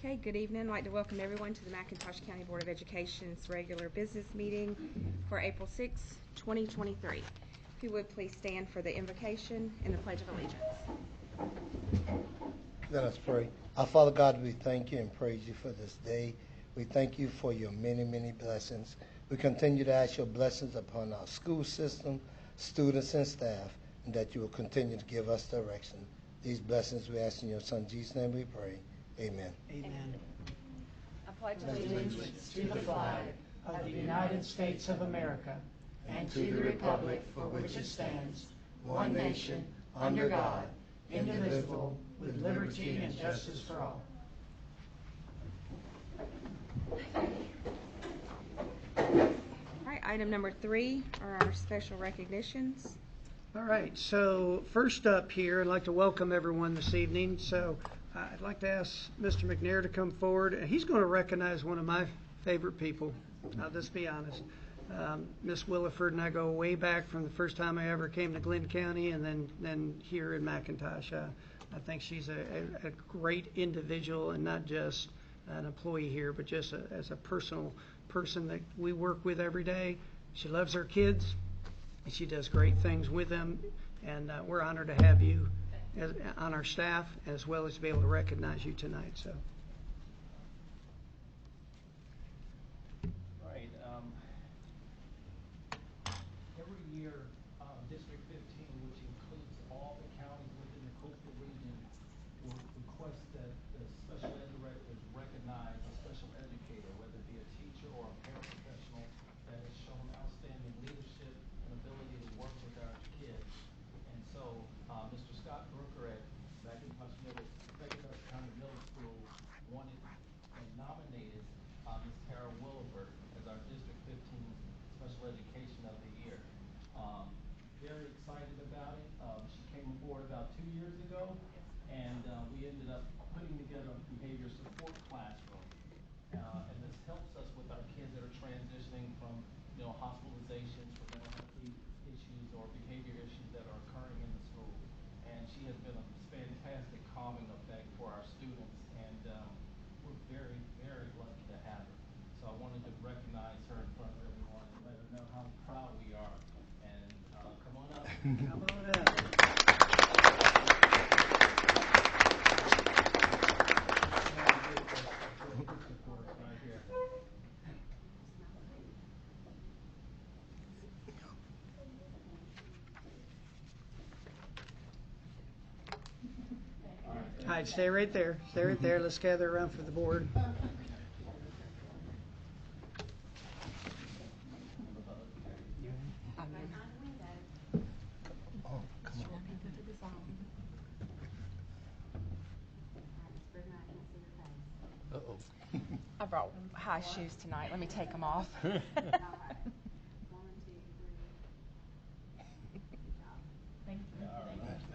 Okay, good evening. I'd like to welcome everyone to the McIntosh County Board of Education's regular business meeting for April 6, 2023. If you would please stand for the invocation and the Pledge of Allegiance. Let us pray. Our Father God, we thank you and praise you for this day. We thank you for your many, many blessings. We continue to ask your blessings upon our school system, students, and staff, and that you will continue to give us direction. These blessings we ask in your Son Jesus' name we pray. Amen. Amen. I pledge Allegiance to the flag of the United States of America and to the republic for which it stands, one nation, under God, indivisible, with liberty and justice for all. All right, item number 3 are our special recognitions. All right, so first up here, I'd like to welcome everyone this evening. So I'd like to ask Mr. McNair to come forward. He's going to recognize one of my favorite people. I'll just be honest. Miss Williford and I go way back from the first time I ever came to Glenn County and then here in McIntosh. I think she's a great individual and not just an employee here, but just as a personal person that we work with every day. She loves her kids. She does great things with them, and we're honored to have you on our staff, as well as to be able to recognize you tonight. So, right. Every year, District 15, which includes all the counties within the coastal region, will request that the special ed directors recognize a special educator, whether it be a teacher or a paraprofessional that has shown outstanding leadership and ability to work with our kids. And so, Mr. Scott Brooker at McIntosh County Middle School wanted and nominated Ms. Tara Williford as our District 15 Special Education of the Year. Very excited about it. She came aboard about 2 years ago, and we ended up putting together a behavior support classroom. And this helps us with our kids that are transitioning from, hospitalizations for mental health issues or behavior issues that are occurring in the school. And she has been a fantastic calming effect for our students, and we're very, very lucky to have her. So I wanted to recognize her in front of everyone and let her know how proud we are. And come on up. come on up. All right, stay right there. Stay right there. Let's gather around for the board. Oh, come on. Uh-oh. I brought high shoes tonight. Let me take them off.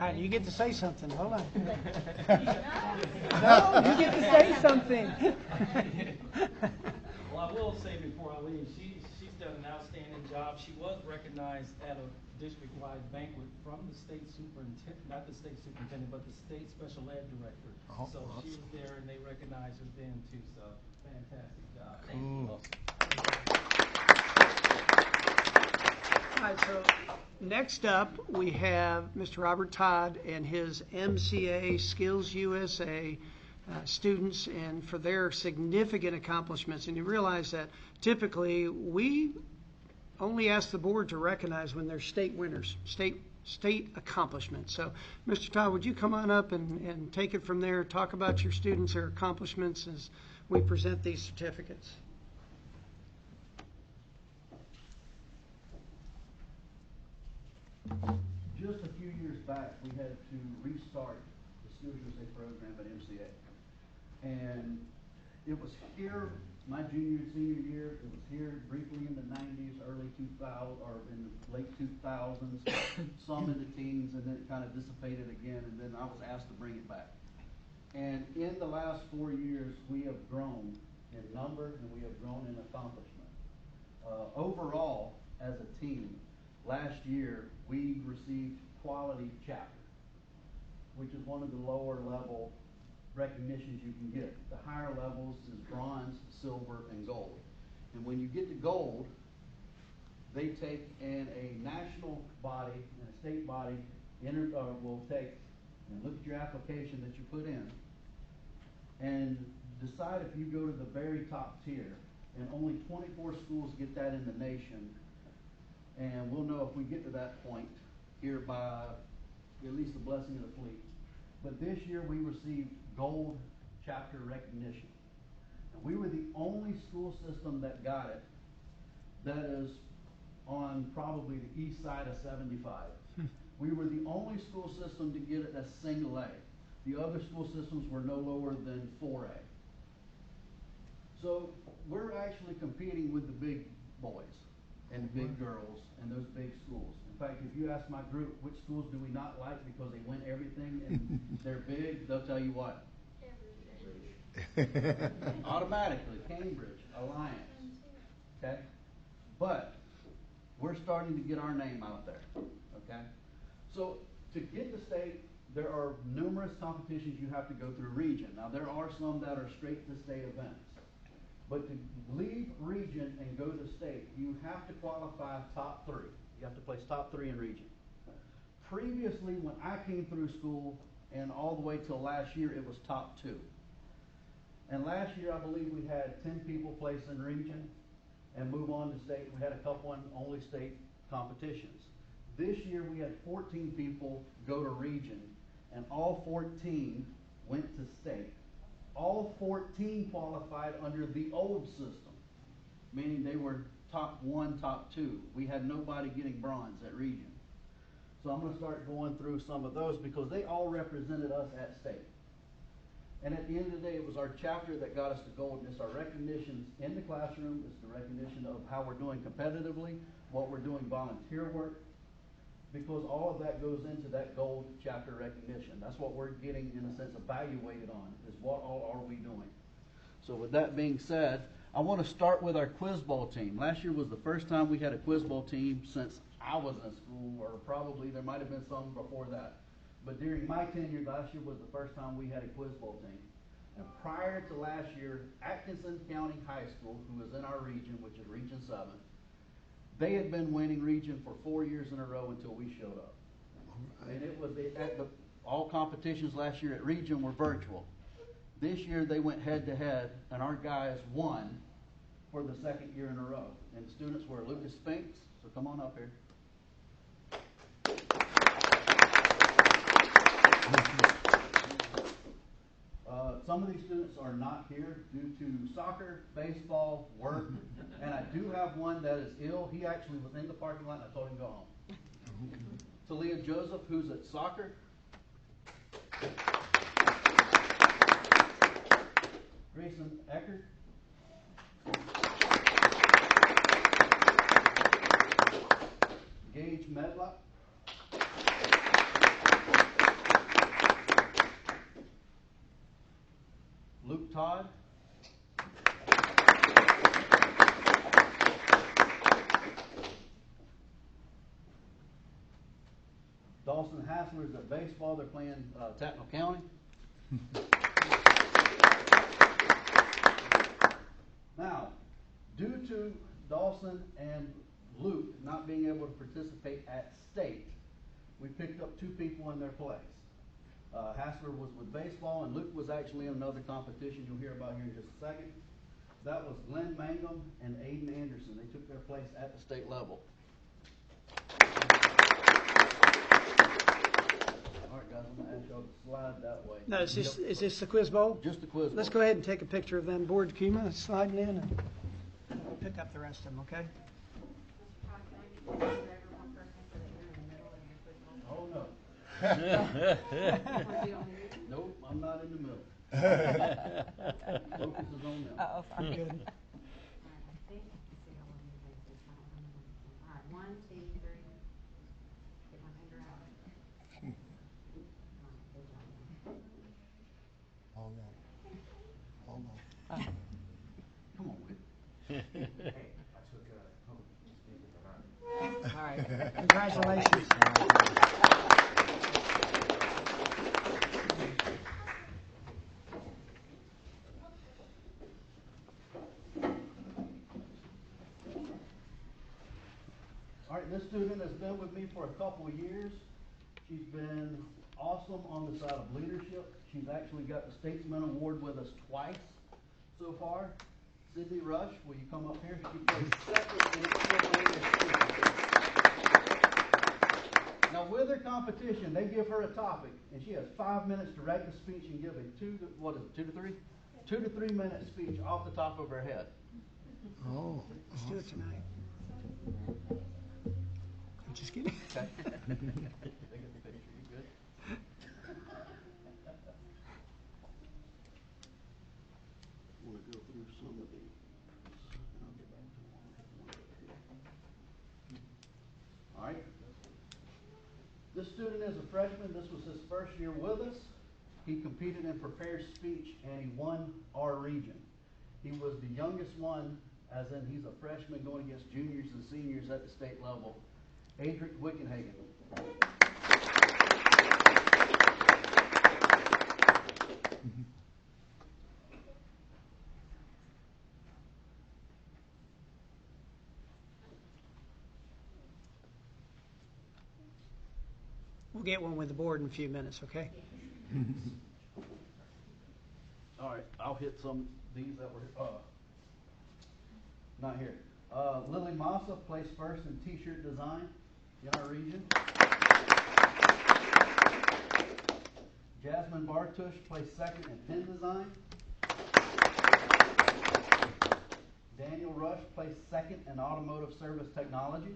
All right, you get to say something. Hold on. No, you get to say something. Well, I will say before I leave, she's done an outstanding job. She was recognized at a district-wide banquet from the state superintendent, not the state superintendent, but the state special ed director. Oh, so awesome. she was there, and they recognized her then too. So fantastic job. Cool. All right, so next up we have Mr. Robert Todd and his MCA Skills USA students, and for their significant accomplishments. And you realize that typically we only ask the board to recognize when they're state winners, state accomplishments. So, Mr. Todd, would you come on up and take it from there, talk about your students, their accomplishments as we present these certificates? Just a few years back, we had to restart the Skills USA program at MCA. And it was here, my junior and senior year, it was here briefly in the 90s, early 2000s, or in the late 2000s, some in the teens, and then it kind of dissipated again, and then I was asked to bring it back. And in the last 4 years, we have grown in number and we have grown in accomplishment. Overall, as a team, last year, we received Quality Chapter, which is one of the lower level recognitions you can get. The higher levels is bronze, silver, and gold. And when you get to gold, they take in a national body and a state body will take and look at your application that you put in and decide if you go to the very top tier. And only 24 schools get that in the nation. And we'll know if we get to that point here by at least the blessing of the fleet. But this year we received gold chapter recognition. And we were the only school system that got it that is on probably the east side of 75. We were the only school system to get it as single A. The other school systems were no lower than 4A. So we're actually competing with the big boys and big girls and those big schools. In fact, if you ask my group, which schools do we not like because they win everything and they're big, they'll tell you what? Automatically, Cambridge, Alliance. Okay? But we're starting to get our name out there. Okay? So to get to state, there are numerous competitions you have to go through region. Now there are some that are straight to state events. But to leave region and go to state, you have to qualify top 3. You have to place top 3 in region. Previously, when I came through school and all the way till last year, it was top 2. And last year, I believe we had 10 people place in region and move on to state. We had a couple in only state competitions. This year, we had 14 people go to region, and all 14 went to state. All 14 qualified under the old system, meaning they were top 1, top 2. We had nobody getting bronze at region. So I'm going to start going through some of those because they all represented us at state. And at the end of the day, it was our chapter that got us to gold. And it's our recognitions in the classroom. It's the recognition of how we're doing competitively, what we're doing volunteer work, because all of that goes into that gold chapter recognition. That's what we're getting, in a sense, evaluated on, is what all are we doing. So with that being said, I want to start with our quiz bowl team. Last year was the first time we had a quiz bowl team since I was in school, or probably there might have been some before that. But during my tenure, last year was the first time we had a quiz bowl team. And prior to last year, Atkinson County High School, who is in our region, which is Region 7, they had been winning region for 4 years in a row until we showed up. And it was all competitions last year at region were virtual. This year they went head to head, and our guys won for the 2nd year in a row. And the students were Lucas Spinks, so come on up here. Some of these students are not here due to soccer, baseball, work, and I do have one that is ill. He actually was in the parking lot and I told him to go home. Talia Joseph, who's at soccer. Grayson Eckert. Gage Medlock. Luke Todd. Dawson Hassler's at baseball. They're playing Tatnall County. Now, due to Dawson and Luke not being able to participate at state, we picked up 2 people in their place. Hassler was with baseball, and Luke was actually in another competition you'll hear about here in just a second. That was Glenn Mangum and Aiden Anderson. They took their place at the state level. All right, guys, I'm going to ask y'all to slide that way. No, is this the quiz bowl? Just the quiz bowl. Let's go ahead and take a picture of them board Kuma sliding in, and we'll pick up the rest of them, okay? Oh, no. Nope, I'm not in the middle. Focus is on them. Uh-oh, I'm sorry. good. All right, 1, 2, 3. Get my finger out. Good job. Hold on. Hold on. Come on, Whit. All right. Congratulations. All right, this student has been with me for a couple of years. She's been awesome on the side of leadership. She's actually got the Statesman Award with us twice so far. Sydney Rush, will you come up here? She placed second in English speaking. Now, with her competition, they give her a topic, and she has 5 minutes to write the speech and give a 2 to 3 minute speech off the top of her head. Oh, let's do it tonight. I'm just kidding. Okay. They get the picture. You good? I want to go through some of these. I'll get back to one. All right. This student is a freshman. This was his first year with us. He competed in prepared speech and he won our region. He was the youngest one, as in he's a freshman going against juniors and seniors at the state level. Adric Wickenhagen. We'll get one with the board in a few minutes, okay? All right, I'll hit some these that were not here. Lily Massa placed first in T-shirt design in our region. Jasmine Bartush placed second in pin design. Daniel Rush placed second in automotive service technology.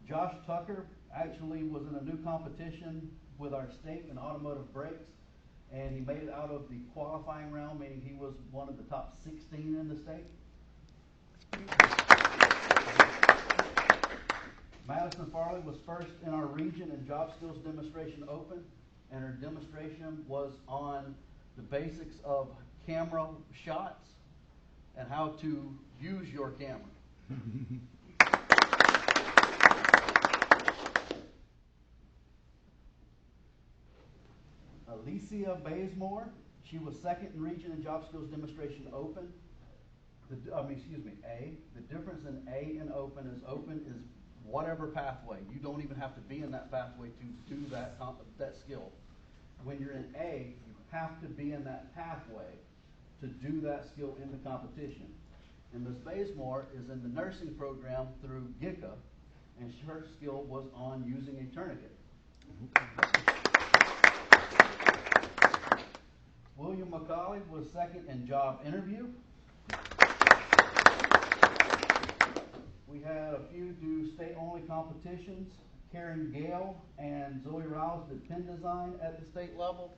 Josh Tucker actually was in a new competition with our state in automotive brakes, and he made it out of the qualifying round, meaning he was one of the top 16 in the state. Madison Farley was first in our region in Job Skills Demonstration Open, and her demonstration was on the basics of camera shots and how to use your camera. Alicia Bazemore, she was second in region in Job Skills Demonstration Open. A. The difference in A and Open is whatever pathway. You don't even have to be in that pathway to do that skill. When you're in A, you have to be in that pathway to do that skill in the competition. And Ms. Bazemore is in the nursing program through GICA, and her skill was on using a tourniquet. William McCauley was second in job interview. We had a few do state-only competitions. Karen Gale and Zoe Rouse did pin design at the state level.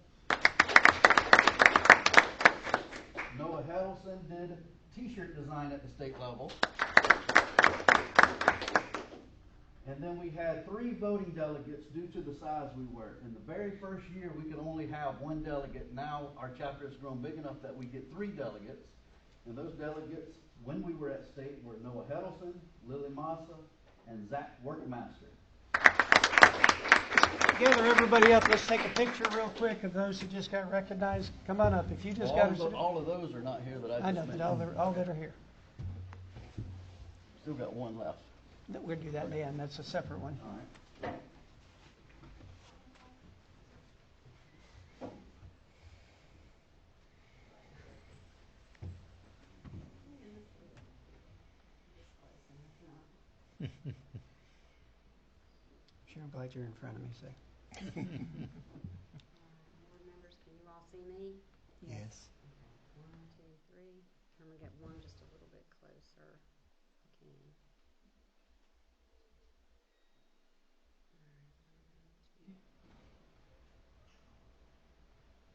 Noah Hedelson did T-shirt design at the state level. And then we had 3 voting delegates due to the size we were. In the very first year, we could only have 1 delegate. Now our chapter has grown big enough that we get 3 delegates. And those delegates, when we were at state, were Noah Hedelson, Lily Massa, and Zach Workmaster. Gather everybody up. Let's take a picture real quick of those who just got recognized. Come on up. If you just got all of those are not here that I just know, but all that are here. Still got 1 left. We'll do that at the end. That's a separate one. All right. Sure, I'm glad you're in front of me, so. Board members, can you all see me? Yes. Okay, 1, 2, 3. I'm gonna get one just a little bit closer. If I can.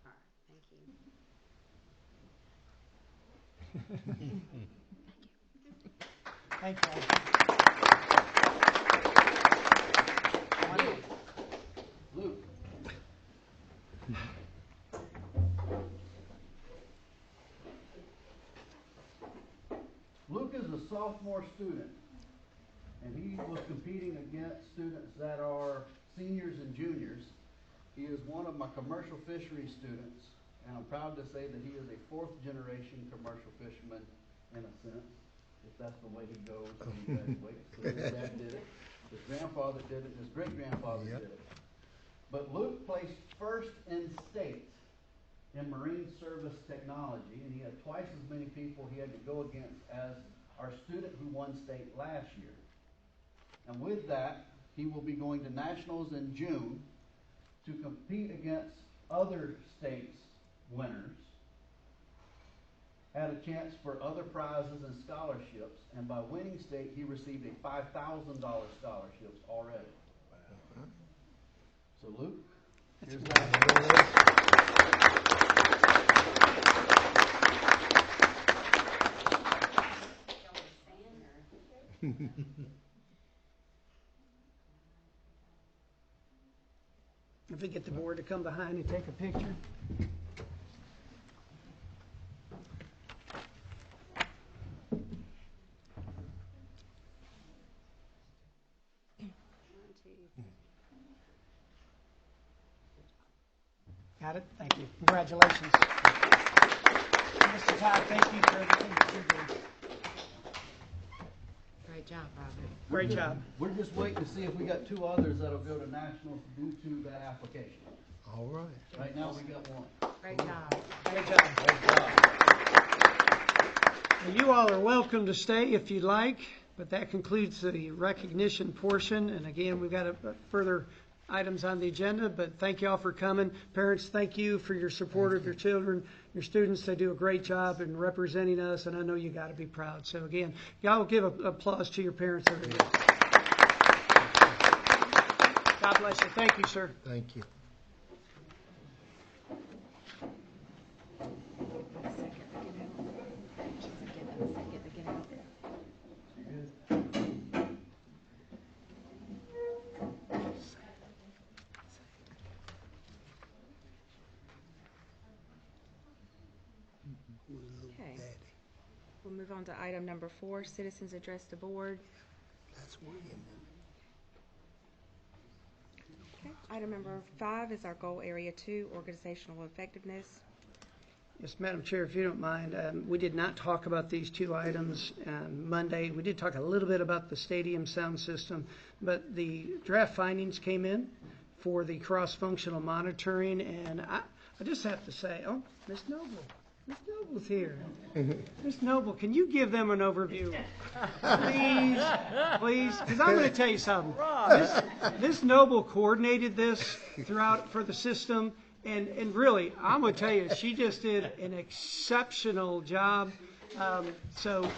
All right, thank you. Thank you. Luke. Luke is a sophomore student, and he was competing against students that are seniors and juniors. He is one of my commercial fisheries students, and I'm proud to say that he is a 4th generation commercial fisherman in a sense. if that's the way he goes when he graduates. His dad did it, his grandfather did it, his great-grandfather Yep. did it. But Luke placed first in state in marine service technology, and he had twice as many people he had to go against as our student who won state last year. And with that, he will be going to nationals in June to compete against other states' winners, had a chance for other prizes and scholarships, and by winning state, he received a $5,000 scholarship already. So Luke, here's that. If we get the board to come behind and take a picture. Got it? Thank you. Congratulations. Mr. Todd, thank you for everything that you do. Great job, Robert. Great job. We're just waiting to see if we got two others that'll go to nationals due to that application. All right. Right now, we got one. Great job. Great job. Well, you all are welcome to stay if you'd like, but that concludes the recognition portion. And again, we've got further items on the agenda, but thank you all for coming. Parents, thank you for your support of your children, your students. They do a great job in representing us, and I know you got to be proud. So again, y'all give an applause to your parents over here. God bless you. Thank you, sir. Thank you. Okay. We'll move on to item number 4, citizens address the board. That's William. Okay. Item number 5 is our goal area 2, organizational effectiveness. Yes, Madam Chair, if you don't mind, we did not talk about these two items on Monday. We did talk a little bit about the stadium sound system, but the draft findings came in for the cross-functional monitoring, and I just have to say, oh, Ms. Noble. Ms. Noble's here. Ms. Noble, can you give them an overview? Please, because I'm going to tell you something. Ms. Noble coordinated this throughout for the system, and really, I'm going to tell you, she just did an exceptional job. So,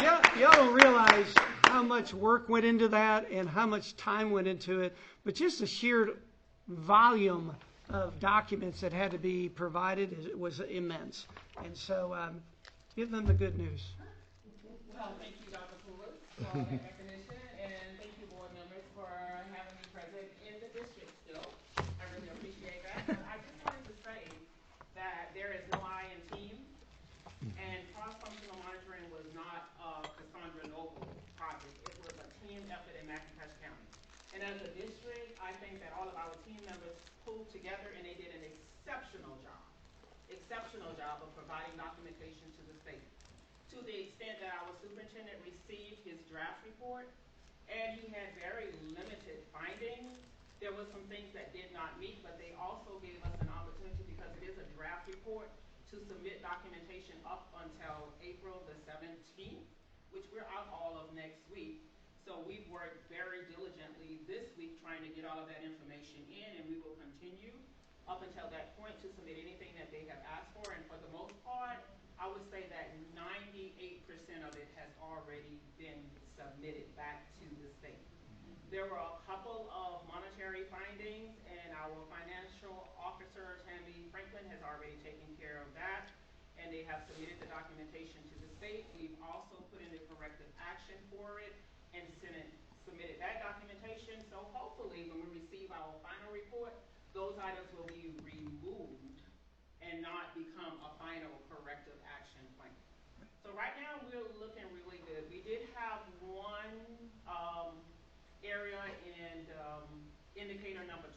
y'all don't realize how much work went into that and how much time went into it, but just the sheer volume of documents that had to be provided was immense. And so, give them the good news. Well, thank you, Dr. Poulos, for that recognition, and thank you, board members, for having me present in the district still. I really appreciate that. I just wanted to say that there is no I in team, and cross-functional monitoring was not a Cassandra Noble project. It was a team effort in McIntosh County. And as a district, I think that all of our team members pulled together and they did an exceptional job of providing documentation to the state. To the extent that our superintendent received his draft report and he had very limited findings. There were some things that did not meet, but they also gave us an opportunity, because it is a draft report, to submit documentation up until April the 17th, which we're out all of next week. So we've worked very diligently this week trying to get all of that information in, and we will continue up until that point to submit anything that they have asked for. And for the most part, I would say that 98% of it has already been submitted back to the state. There were a couple of monetary findings, and our financial officer, Tammy Franklin, has already taken care of that, and they have submitted the documentation to the state. We've also put in the corrective action for it and submitted that documentation. So hopefully when we receive our final report, those items will be removed and not become a final corrective action plan. So right now we're looking really good. We did have one area in indicator number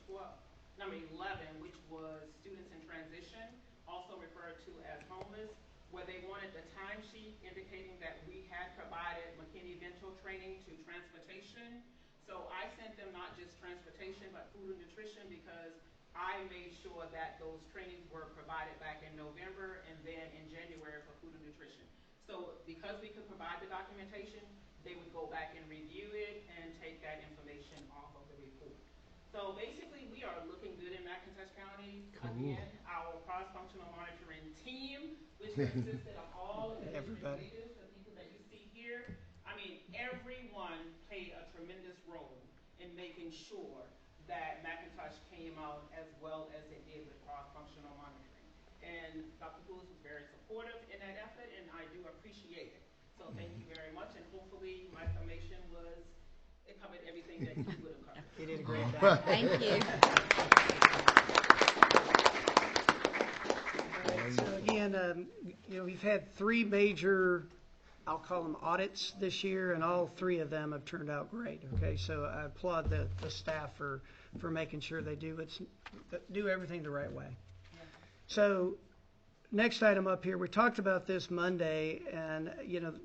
11, which was students in transition, also referred to as homeless, where they wanted the timesheet indicating that we had provided McKinney-Vento training to transportation. So I sent them not just transportation, but food and nutrition, because I made sure that those trainings were provided back in November and then in January for food and nutrition. So because we could provide the documentation, they would go back and review it and take that information off of the report. So basically, we are looking good in McIntosh County. Cool. Again, our cross-functional monitoring team, which consisted of all of the district Everybody. leaders, the people that you see here. I mean, everyone played a tremendous role in making sure that McIntosh came out as well as it did with cross-functional monitoring. And Dr. Poulos was very supportive in that effort, and I do appreciate it. So thank you very much, and hopefully my summation it covered everything that you would have covered. You did a great job. Thank you. So again, we've had 3 major, I'll call them audits this year, and all 3 of them have turned out great. Okay, so I applaud the staff for making sure they do everything the right way. So next item up here, we talked about this Monday, and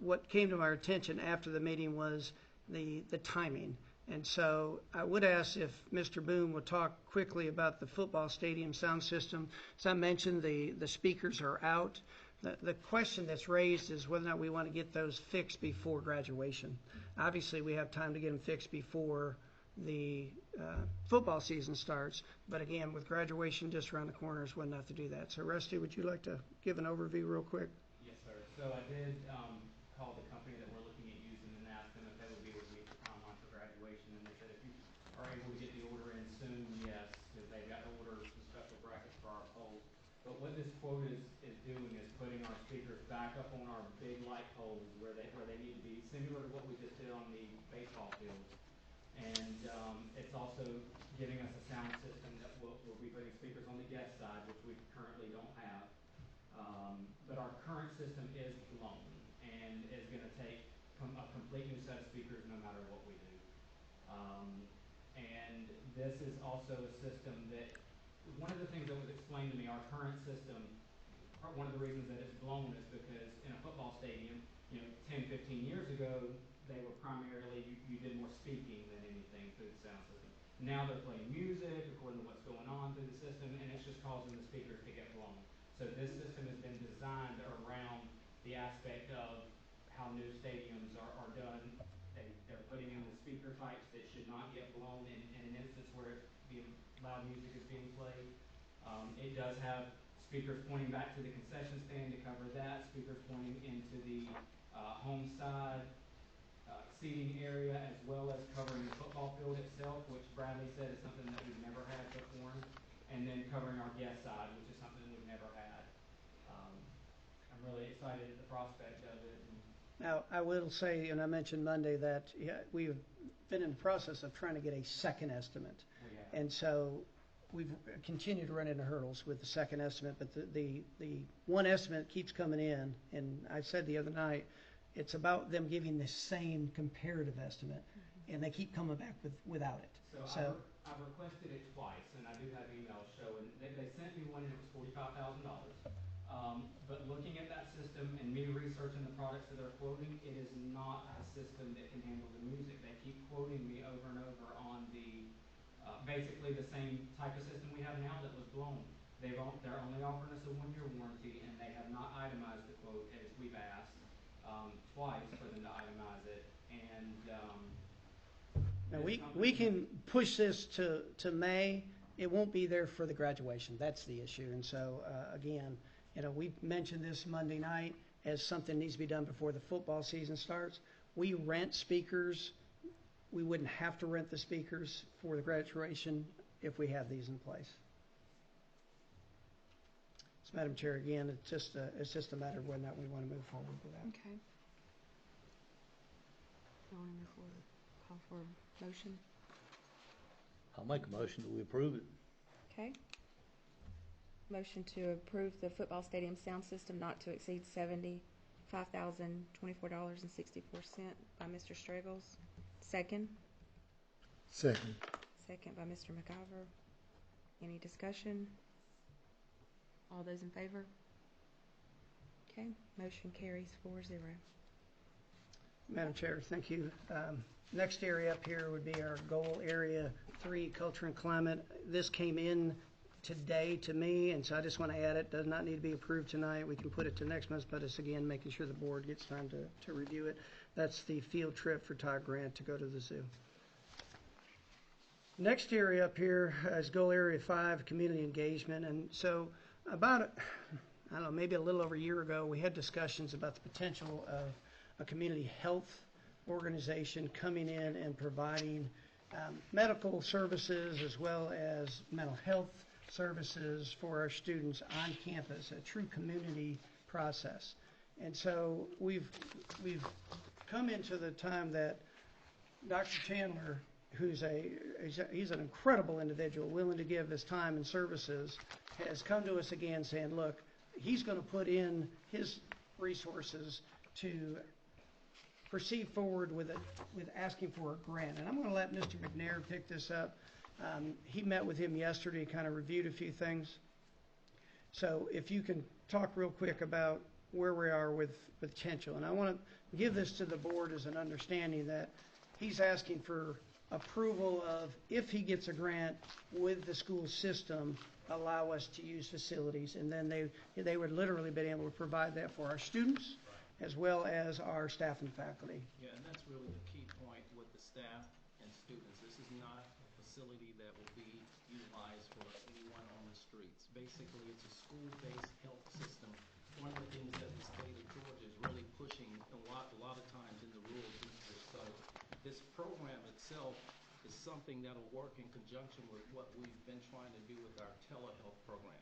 what came to our attention after the meeting was the timing. And so I would ask if Mr. Boone would talk quickly about the football stadium sound system. As I mentioned, the speakers are out. The question that's raised is whether or not we want to get those fixed before graduation. Obviously, we have time to get them fixed before the football season starts. But again, with graduation just around the corner, is when not to do that. So Rusty, would you like to give an overview real quick? Yes, sir. So I did call the company that we're looking at using and asked them if they would be able to meet the timeline for graduation. And they said if you are able to get the order in soon, yes, because they've got to order some special brackets for our poles. But what this quote is doing is putting our speakers back up on our big light poles where they need to be, similar to what we just did on the baseball field. And it's also giving us a sound system that we'll be putting speakers on the guest side, which we currently don't have. But our current system is blown and is going to take a complete new set of speakers no matter what we do. And this is also a system that, one of the things that was explained to me, our current system, one of the reasons that it's blown is because in a football stadium, 10, 15 years ago, they were primarily, you did more speaking than anything through the sound system. Now they're playing music according to what's going on through the system, and it's just causing the speakers to get blown. So this system has been designed around the aspect of how new stadiums are done. They're putting in the speaker types that should not get blown in an instance where loud music is being played. It does have speakers pointing back to the concession stand to cover that, speakers pointing into the home side seating area, as well as covering the football field itself, which Bradley said is something that we've never had before, and then covering our guest side, which is something we've never had. I'm really excited at the prospect of it. Now, I will say, and I mentioned Monday, that we've been in the process of trying to get a second estimate. And so we've continued to run into hurdles with the second estimate, but the one estimate keeps coming in, and I said the other night, it's about them giving the same comparative estimate, and they keep coming back without it. So I've requested it twice, and I do have emails showing, they sent me one and it was $45,000. But looking at that system and me researching the products that they're quoting, it is not a system that can handle the music. They keep quoting me over and over on the basically the same type of system we have now that was blown. They're only offering us a 1-year warranty, and they have not itemized the quote as we've asked twice for them to itemize it. And now we can push this to May. It won't be there for the graduation. That's the issue. And so again, we mentioned this Monday night as something needs to be done before the football season starts. We rent speakers. We wouldn't have to rent the speakers for the graduation if we have these in place. So, Madam Chair, again, it's just a matter of whether or not we want to move forward with that. Okay. You want to move forward? Call for a motion? I'll make a motion that we approve it. Okay. Motion to approve the football stadium sound system not to exceed $75,024.64 by Mr. Straggles. Second. Second. Second by Mr. McIver. Any discussion? All those in favor? Okay, motion carries 4-0. Madam Chair, thank you. Next area up here would be our goal area 3, culture and climate. This came in today to me, and so I just want to add it. Does not need to be approved tonight. We can put it to next month, but it's again making sure the board gets time to review it. That's the field trip for Todd Grant to go to the zoo. Next area up here is goal area 5, community engagement. And so about, I don't know, maybe a little over a year ago, we had discussions about the potential of a community health organization coming in and providing medical services as well as mental health services for our students on campus, a true community process. And so we've come into the time that Dr. Chandler, he's an incredible individual, willing to give his time and services, has come to us again saying, look, he's going to put in his resources to proceed forward with asking for a grant. And I'm going to let Mr. McNair pick this up. He met with him yesterday, kind of reviewed a few things. So if you can talk real quick about where we are with potential. And I want to give this to the board as an understanding that he's asking for approval of, if he gets a grant with the school system, allow us to use facilities. And then they would literally be able to provide that for our students as well as our staff and faculty. Yeah, and that's really the key point with the staff and students. This is not a facility that will be utilized for anyone on the streets. Basically, it's a school-based health system. One of the things that the state of Georgia is really pushing a lot of times in the rural districts. So this program itself is something that'll work in conjunction with what we've been trying to do with our telehealth program.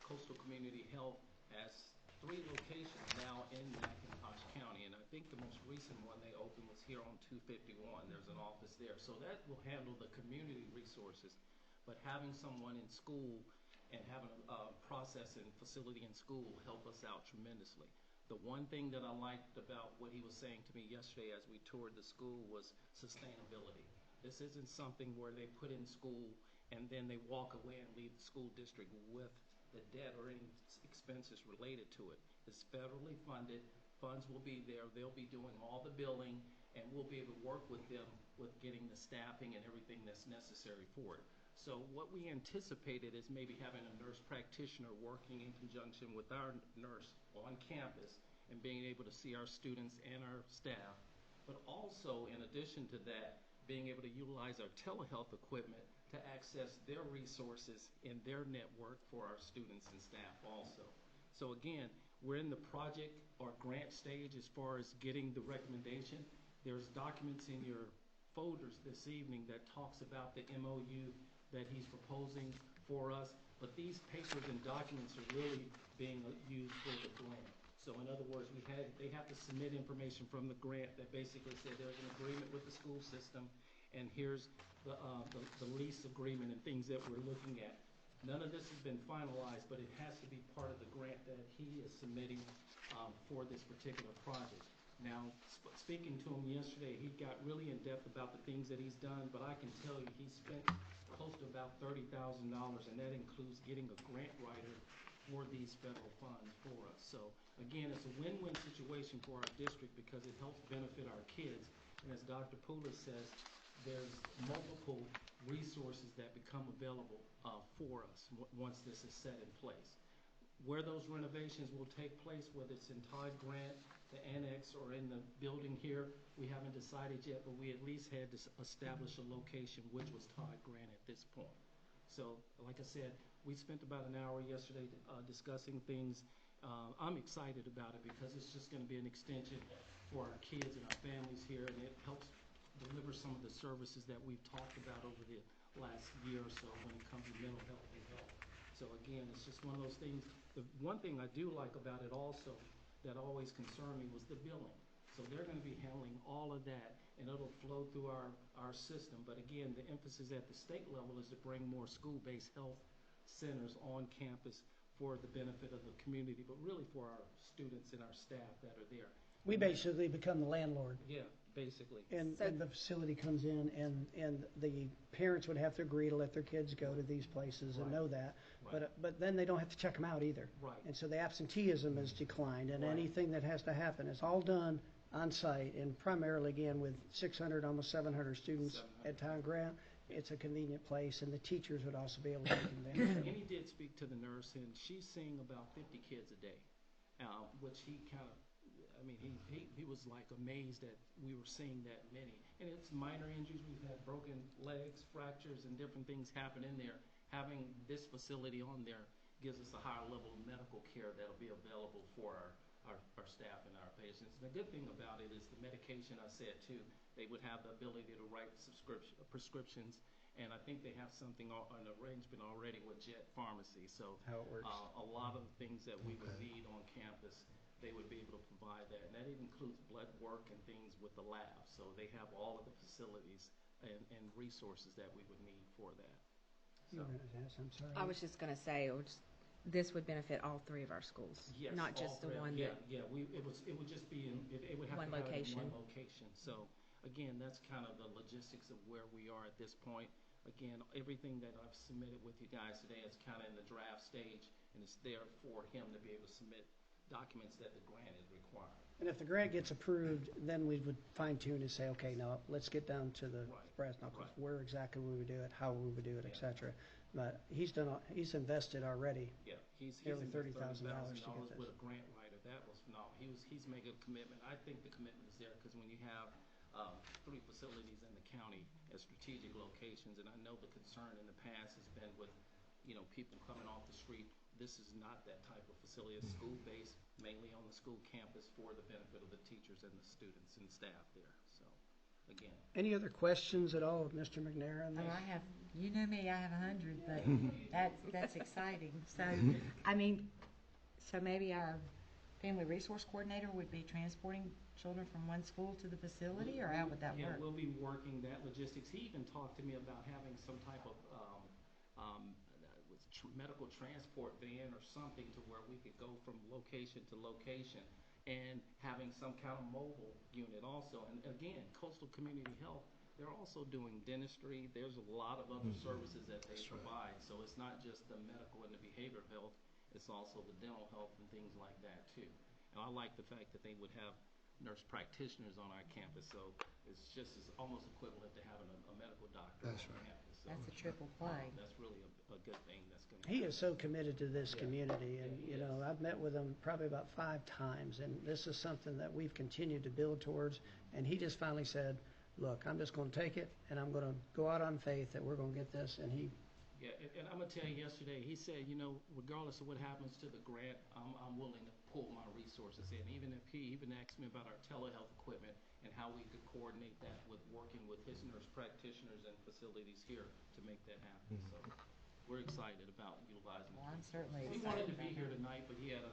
Coastal Community Health has 3 locations now in McIntosh County, and I think the most recent one they opened was here on 251. There's an office there. So that will handle the community resources, but having someone in school and having a processing facility in school will help us out tremendously. The one thing that I liked about what he was saying to me yesterday as we toured the school was sustainability. This isn't something where they put in school and then they walk away and leave the school district with the debt or any expenses related to it. It's federally funded. Funds will be there. They'll be doing all the billing, and we'll be able to work with them with getting the staffing and everything that's necessary for it. So what we anticipated is maybe having a nurse practitioner working in conjunction with our nurse on campus and being able to see our students and our staff, but also in addition to that, being able to utilize our telehealth equipment to access their resources in their network for our students and staff also. So again, we're in the project or grant stage as far as getting the recommendation. There's documents in your folders this evening that talks about the MOU that he's proposing for us, but these papers and documents are really being used for the grant. So in other words, they have to submit information from the grant that basically said there's an agreement with the school system, and here's the lease agreement and things that we're looking at. None of this has been finalized, but it has to be part of the grant that he is submitting for this particular project. Now, speaking to him yesterday, he got really in depth about the things that he's done, but I can tell you he spent close to about $30,000, and that includes getting a grant writer for these federal funds for us. So again, it's a win-win situation for our district because it helps benefit our kids. And as Dr. Poulos says, there's multiple resources that become available for us once this is set in place. Where those renovations will take place, whether it's in Todd Grant, the annex, or in the building here, we haven't decided yet, but we at least had to establish a location, which was Todd Grant at this point. So, like I said, we spent about an hour yesterday discussing things. I'm excited about it because it's just going to be an extension for our kids and our families here, and it helps deliver some of the services that we've talked about over the last year or so when it comes to mental health and health. So again, it's just one of those things. The one thing I do like about it also that always concerned me was the billing. So they're going to be handling all of that, and it'll flow through our system. But again, the emphasis at the state level is to bring more school-based health centers on campus for the benefit of the community, but really for our students and our staff that are there. We basically become the landlord. Yeah, basically. And So- the facility comes in, and the parents would have to agree to let their kids go to these places and Right. know that. Right. But then they don't have to check them out either. Right. And so the absenteeism has declined, and Right. anything that has to happen is all done on site, and primarily, again, with 600, almost 700 students 700. at Town Grant, it's a convenient place, and the teachers would also be able to take advantage of And it. he did speak to the nurse, and she's seeing about 50 kids a day, which he kind of, I mean, he was like amazed that we were seeing that many. And it's minor injuries. We've had broken legs, fractures, and different things happen in there. Having this facility on there gives us a higher level of medical care that'll be available for our staff and our patients. And the good thing about it is the medication, I said too, they would have the ability to write prescriptions, and I think they have something, an arrangement already with Jet Pharmacy. So How it works. a lot of the things that we would need on campus, they would be able to provide that. And that includes blood work and things with the lab. So they have all of the facilities and resources that we would need for that. You So, were gonna ask, I'm sorry. I was just going to say, this would benefit all three of our schools, yes, not all just the three. one Yeah, that. yeah, it would just be it would have One to have it in location. one location. So again, that's kind of the logistics of where we are at this point. Again, everything that I've submitted with you guys today is kind of in the draft stage, and it's there for him to be able to submit documents that the grant is requiring. And if the grant gets approved, then we would fine tune and say, okay, now let's get down to the Right. brass knuckles. Right. Where exactly we would do it, how we would do it, et Yeah. cetera. But he's invested already. Yeah, he's Nearly invested $30,000 to get $30,000 this. with a grant writer. That was phenomenal. He's making a commitment. I think the commitment is there because when you have 3 facilities in the county at strategic locations, and I know the concern in the past has been with, people coming off the street. This is not that type of facility. It's school-based, mainly on the school campus for the benefit of the teachers and the students and staff there. So, again. Any other questions at all of Mr. McNair on Oh, this? I have, you know me, I have 100, but that's exciting. So, I mean, so maybe our family resource coordinator would be transporting children from one school to the facility, or how would that Yeah, work? we'll be working that logistics. He even talked to me about having some type of medical transport van or something to where we could go from location to location, and having some kind of mobile unit also. And again, Coastal Community Health, they're also doing dentistry. There's a lot of other services that they provide. So it's not just the medical and the behavioral health, it's also the dental health and things like that too. And I like the fact that they would have nurse practitioners on our campus, so it's almost equivalent to having a medical doctor on campus. So, That's a triple play. that's really a good thing that's going to He is so committed to this Yeah. community, and, Yeah, he is. I've met with him probably about 5 times, and this is something that we've continued to build towards, and he just finally said, look, I'm just going to take it, and I'm going to go out on faith that we're going to get this, and he, Yeah, and I'm gonna tell you, yesterday, he said, regardless of what happens to the grant, I'm willing to pull my resources in. Even if he even asked me about our telehealth equipment and how we could coordinate that with working with his nurse practitioners and facilities here to make that happen. So we're excited about utilizing Well, I'm it. certainly He excited wanted to about be here that. tonight, but he had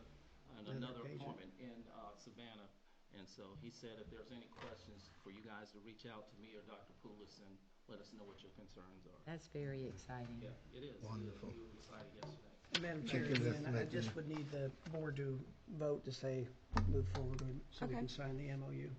another occasion. appointment in Savannah. And so he said if there's any questions for you guys to reach out to me or Dr. Poulos and let us know what your concerns are. That's very exciting. Yeah, it is. Wonderful. We were excited yesterday. and Madam Thank Chair, you, Mr. again, I McNair. just would need the board to vote to say, move forward, so we Okay. can sign the MOU.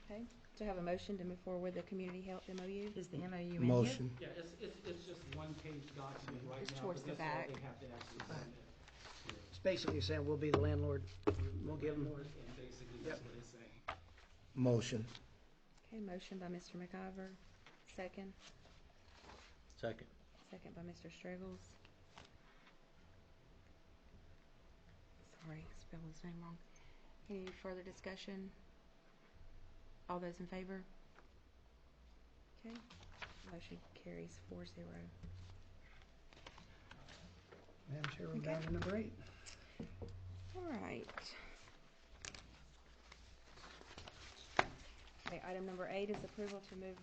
Okay, to have a motion to move forward with the community health MOU? Is the MOU in here? Motion. Yeah, it's just one-page document right now. It's towards but the that's all back. they have to actually submit. It's basically saying we'll be the landlord, we'll give them, And basically, that's what it's saying. Motion. Okay, motion by Mr. McIver, second. Second. Second by Mr. Straggles. Sorry, I spelled his name wrong. Any further discussion? All those in favor? Okay, motion carries 4-0. Madam Chair, we're down to number 8. All right. Okay, item number 8 is approval to move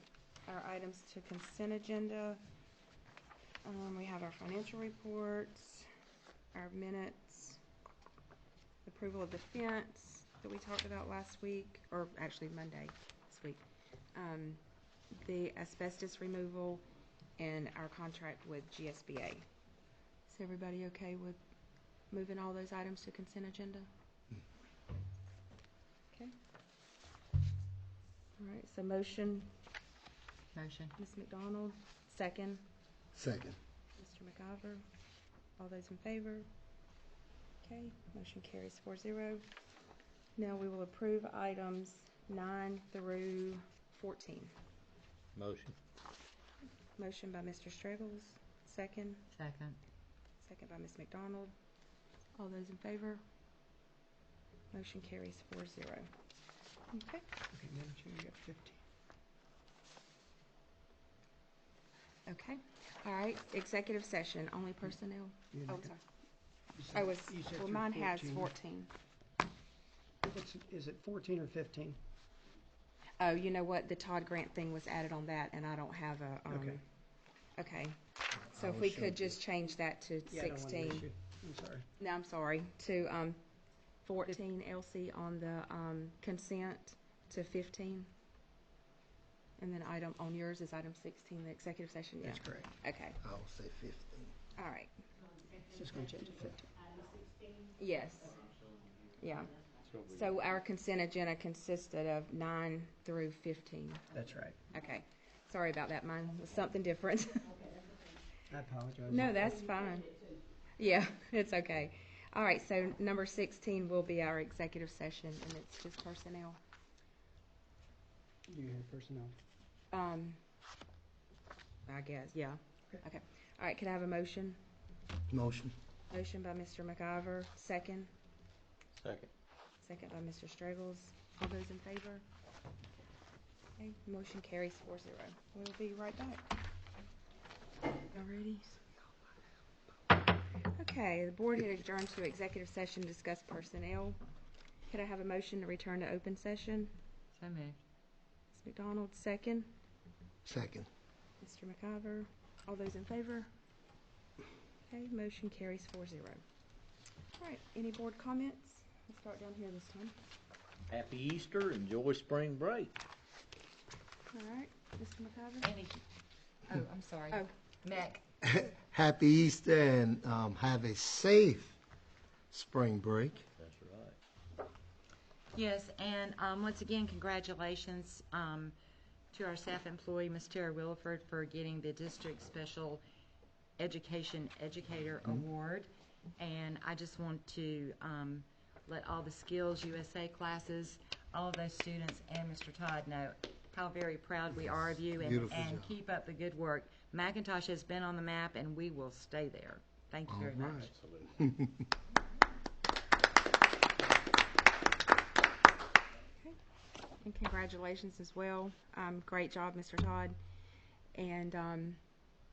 our items to consent agenda. We have our financial reports, our minutes, approval of the fence that we talked about last week, or actually Monday this week, the asbestos removal, and our contract with GSBA. Is everybody okay with moving all those items to consent agenda? Okay. All right, so motion, Motion. Ms. McDonald, second, Second. Mr. McIver. All those in favor? Okay, motion carries 4-0. Now we will approve items 9 through 14. Motion. Motion by Mr. Straggles, second. Second. Second by Ms. McDonald. All those in favor? Motion carries 4-0. Okay. Okay, Madam Chair, you got 15. Okay. All right. Executive session, only personnel. You Oh, got- sorry. you said- I was, you said well, through mine has 14. Is it 14 or 15? Oh, you know what? The Todd Grant thing was added on that, and I don't have a, Okay. Okay. So I if was we sure could that- just change that to Yeah, I don't want to 16. miss you. I'm sorry. No, I'm sorry, to 14, Elsie, on the consent to 15. And then item, on yours is item 16, the executive session, yeah. That's correct. Okay, I will say 15. all right. Just going to change it to 15. Yes. Yeah. So our consent agenda consisted of 9 through 15. That's right. Okay. Sorry about that, mine was something different. I apologize. No, that's fine. Yeah, it's okay. All right, so number 16 will be our executive session, and it's just personnel. Do you have personnel? I guess, yeah. Okay. All right, can I have a motion? Motion. Motion by Mr. McIver, second. Second. Second by Mr. Straggles. All those in favor? Okay, motion carries 4-0. We'll be right back. Y'all ready? Okay, the board had adjourned to executive session to discuss personnel. Could I have a motion to return to open session? So moved. Ms. McDonald, second. Second. Mr. McIver. All those in favor? Okay, motion carries 4-0. All right, any board comments? Let's start down here this time. Happy Easter, enjoy spring break. All right, Mr. McIver. Any, oh, I'm sorry. Oh. Mac. Happy Easter and have a safe spring break. That's right. Yes, and once again, congratulations to our staff employee, Ms. Tara Williford, for getting the District Special Education Educator Award. And I just want to let all the Skills USA classes, all of those students, and Mr. Todd know how very proud we are of you, and Beautiful job. keep up the good work. McIntosh has been on the map, and we will stay there. Thank you very much. Absolutely. And congratulations as well. Great job, Mr. Todd. And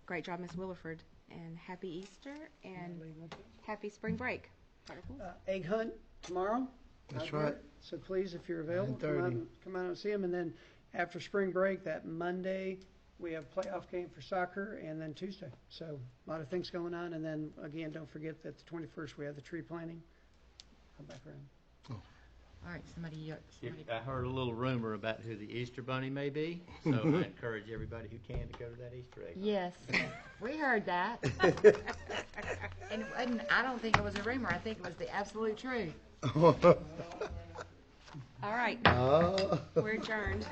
great job, Ms. Williford. And happy Easter and happy spring break. Egg hunt tomorrow. That's out there. right. So please, if you're available, 9:30. come out and see them. And then after spring break, that Monday, we have a playoff game for soccer, and then Tuesday. So a lot of things going on. And then, again, don't forget that the 21st, we have the tree planting. Come back around. All right, somebody. I heard a little rumor about who the Easter Bunny may be, so I encourage everybody who can to go to that Easter egg. Yes, we heard that. And it wasn't, I don't think it was a rumor. I think it was the absolute truth. All right, we're adjourned.